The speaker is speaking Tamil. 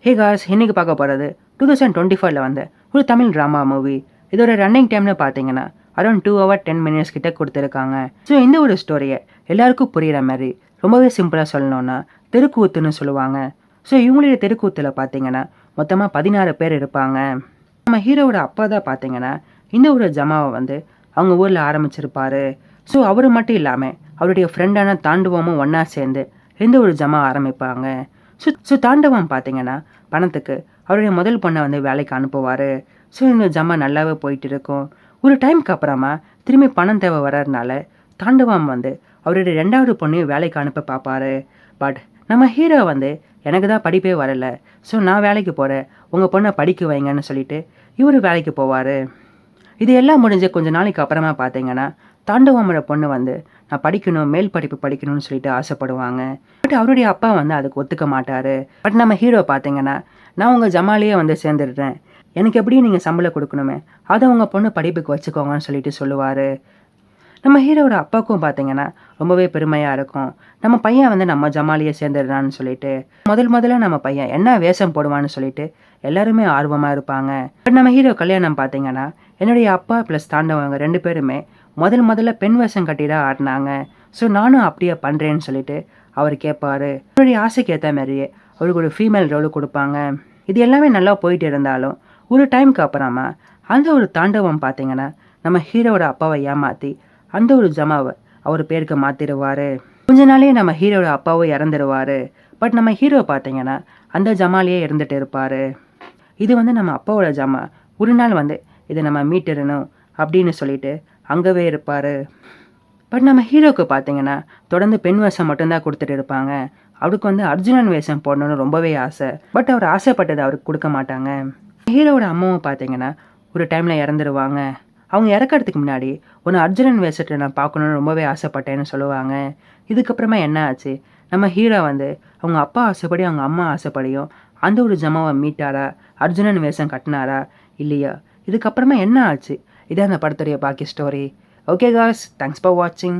ஹே காஸ், இன்னைக்கு பார்க்க போகிறது 2024 வந்த ஒரு தமிழ் ட்ராமா மூவி. இதோட ரன்னிங் டைம்னு பார்த்தீங்கன்னா அரௌண்ட் 2 hours 10 minutes கிட்ட கொடுத்துருக்காங்க. ஸோ இந்த ஒரு ஸ்டோரியை எல்லாருக்கும் புரிகிற மாதிரி ரொம்பவே சிம்பிளாக சொல்லணும்னா தெருக்கூத்துன்னு சொல்லுவாங்க. ஸோ இவங்களுடைய தெருக்கூத்தில் பார்த்தீங்கன்னா மொத்தமாக 16 பேர் இருப்பாங்க. நம்ம ஹீரோவோட அப்பா தான் பார்த்தீங்கன்னா இந்த ஒரு ஜமாவை வந்து அவங்க ஊரில் ஆரம்பிச்சிருப்பாரு. ஸோ அவர் மட்டும் இல்லாமல் அவருடைய ஃப்ரெண்டான தாண்டுவமும் ஒன்றா சேர்ந்து இந்த ஒரு ஜமா ஆரம்பிப்பாங்க. ஸோ தாண்டவம் பார்த்தீங்கன்னா பணத்துக்கு அவருடைய முதல் பொண்ணை வந்து வேலைக்கு அனுப்புவார். ஸோ இந்த ஜமா நல்லாவே போயிட்டு இருக்கும். ஒரு டைமுக்கு அப்புறமா திரும்பி பணம் தேவை வர்றதுனால தாண்டவம் வந்து அவருடைய 2வது பொண்ணையும் வேலைக்கு அனுப்ப பார்ப்பாரு. பட் நம்ம ஹீரோ வந்து எனக்கு தான் படிப்பே வரலை, ஸோ நான் வேலைக்கு போகிறேன், உங்கள் பொண்ணை படிக்க வைங்கன்னு சொல்லிட்டு இவர் வேலைக்கு போவார். இது எல்லாம் முடிஞ்ச கொஞ்ச நாளைக்கு அப்புறமா பார்த்தீங்கன்னா தாண்டவமோட பொண்ணு வந்து நான் படிக்கணும், மேல் படிப்பு படிக்கணும்னு சொல்லிட்டு ஆசைப்படுவாங்க. பட் அவருடைய அப்பா வந்து அதுக்கு ஒத்துக்க மாட்டார். பட் நம்ம ஹீரோ பார்த்தீங்கன்னா நான் உங்கள் ஜமாலேயே வந்து சேர்ந்துடுறேன், எனக்கு எப்படியும் நீங்கள் சம்பளம் கொடுக்கணுமே, அதை உங்கள் பொண்ணு படிப்புக்கு வச்சுக்கோங்கன்னு சொல்லிட்டு சொல்லுவார். நம்ம ஹீரோவோட அப்பாவுக்கும் பார்த்தீங்கன்னா ரொம்பவே பெருமையாக இருக்கும், நம்ம பையன் வந்து நம்ம ஜமாலியை சேர்ந்துடுறான்னு சொல்லிட்டு. முதல்ல நம்ம பையன் என்ன வேஷம் போடுவான்னு சொல்லிட்டு எல்லாருமே ஆர்வமாக இருப்பாங்க. பட் நம்ம ஹீரோ கல்யாணம் பார்த்தீங்கன்னா என்னுடைய அப்பா ப்ளஸ் தாண்டவங்க 2 பேருமே முதல்ல பெண் வேஷம் கட்டி தான் ஆடினாங்க. ஸோ நானும் அப்படியே பண்ணுறேன்னு சொல்லிட்டு அவர் கேட்பாரு. அவருடைய ஆசைக்கு ஏற்ற மாதிரியே அவருக்கு ஒரு ஃபீமேல் ரோலு கொடுப்பாங்க. இது எல்லாமே நல்லா போயிட்டு இருந்தாலும் ஒரு டைமுக்கு அப்புறமா அந்த ஒரு தாண்டவம் பார்த்தீங்கன்னா நம்ம ஹீரோவோட அப்பாவை ஏமாற்றி அந்த ஒரு ஜமாவை அவர் பேருக்கு மாற்றிடுவார். கொஞ்ச நாளே நம்ம ஹீரோட அப்பாவும் இறந்துடுவார். பட் நம்ம ஹீரோ பார்த்தீங்கன்னா அந்த ஜமாலேயே இருந்துட்டு இருப்பார். இது வந்து நம்ம அப்பாவோட ஜமா, ஒரு நாள் வந்து இதை நம்ம மீட்டிடணும் அப்படின்னு சொல்லிட்டு அங்கவே இருப்பார். பட் நம்ம ஹீரோவுக்கு பார்த்தீங்கன்னா தொடர்ந்து பெண் வேஷம் மட்டும்தான் கொடுத்துட்டு இருப்பாங்க. அவருக்கு வந்து அர்ஜுனன் வேஷம் போடணும்னு ரொம்பவே ஆசை. பட் அவர் ஆசைப்பட்டதை அவருக்கு கொடுக்க மாட்டாங்க. ஹீரோவோட அம்மாவும் பார்த்தீங்கன்னா ஒரு டைமில் இறந்துடுவாங்க. அவங்க இறக்கிறதுக்கு முன்னாடி ஒன்று அர்ஜுனன் வேஷத்தை நான் பார்க்கணுன்னு ரொம்பவே ஆசைப்பட்டேன்னு சொல்லுவாங்க. இதுக்கப்புறமா என்ன ஆச்சு, நம்ம ஹீரோ வந்து அவங்க அப்பா ஆசைப்படி அவங்க அம்மா ஆசைப்படியும் அந்த ஒரு ஜமாவை மீட்டாரா, அர்ஜுனன் வேஷம் கட்டினாரா இல்லையா, இதுக்கப்புறமா என்ன ஆச்சு, இதான் அந்த படத்துடைய பாக்கி story. Okay guys, thanks for வாட்சிங்.